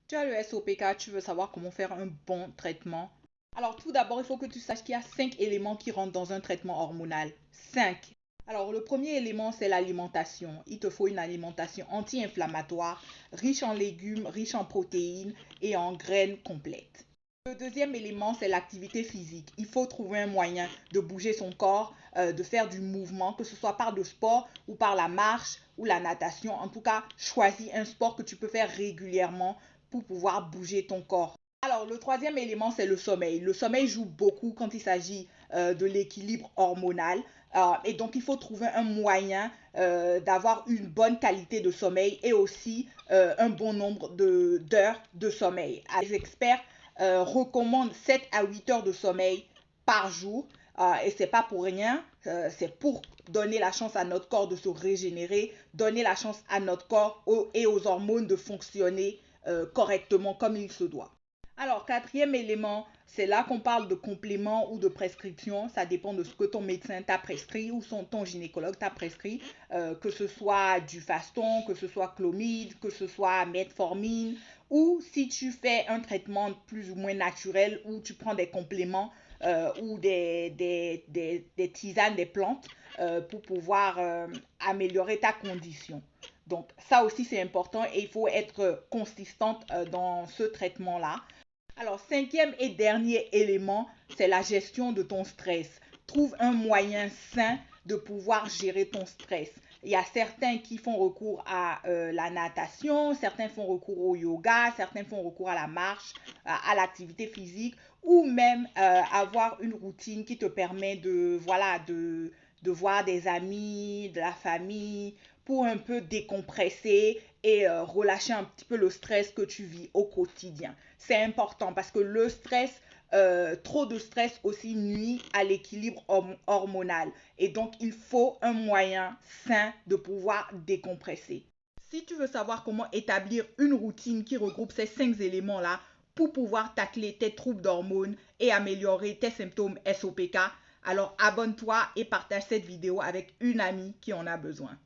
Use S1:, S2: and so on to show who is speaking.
S1: Tu as le SOPK, tu veux savoir comment faire un bon traitement. Alors tout d'abord, il faut que tu saches qu'il y a 5 éléments qui rentrent dans un traitement hormonal. 5. Alors le premier élément, c'est l'alimentation. Il te faut une alimentation anti-inflammatoire, riche en légumes, riche en protéines et en graines complètes. Le deuxième élément, c'est l'activité physique. Il faut trouver un moyen de bouger son corps, de faire du mouvement, que ce soit par le sport ou par la marche ou la natation. En tout cas, choisis un sport que tu peux faire régulièrement pour pouvoir bouger ton corps. Alors, le troisième élément, c'est le sommeil. Le sommeil joue beaucoup quand il s'agit de l'équilibre hormonal. Et donc, il faut trouver un moyen d'avoir une bonne qualité de sommeil et aussi un bon nombre d'heures de sommeil. Les experts recommandent 7 à 8 heures de sommeil par jour. Et c'est pas pour rien, c'est pour donner la chance à notre corps de se régénérer, donner la chance à notre corps et aux hormones de fonctionner correctement comme il se doit. Alors, quatrième élément, c'est là qu'on parle de complément ou de prescription. Ça dépend de ce que ton médecin t'a prescrit ou ton gynécologue t'a prescrit, que ce soit du Faston, que ce soit Clomid, que ce soit Metformine, ou si tu fais un traitement plus ou moins naturel où tu prends des compléments ou des tisanes, des plantes pour pouvoir améliorer ta condition. Donc, ça aussi, c'est important et il faut être consistante dans ce traitement-là. Alors, cinquième et dernier élément, c'est la gestion de ton stress. Trouve un moyen sain de pouvoir gérer ton stress. Il y a certains qui font recours à la natation, certains font recours au yoga, certains font recours à la marche, à l'activité physique, ou même avoir une routine qui te permet de voir des amis, de la famille, pour un peu décompresser et relâcher un petit peu le stress que tu vis au quotidien. C'est important parce que le stress, trop de stress aussi nuit à l'équilibre hormonal. Et donc, il faut un moyen sain de pouvoir décompresser. Si tu veux savoir comment établir une routine qui regroupe ces 5 éléments-là pour pouvoir tacler tes troubles d'hormones et améliorer tes symptômes SOPK, alors abonne-toi et partage cette vidéo avec une amie qui en a besoin.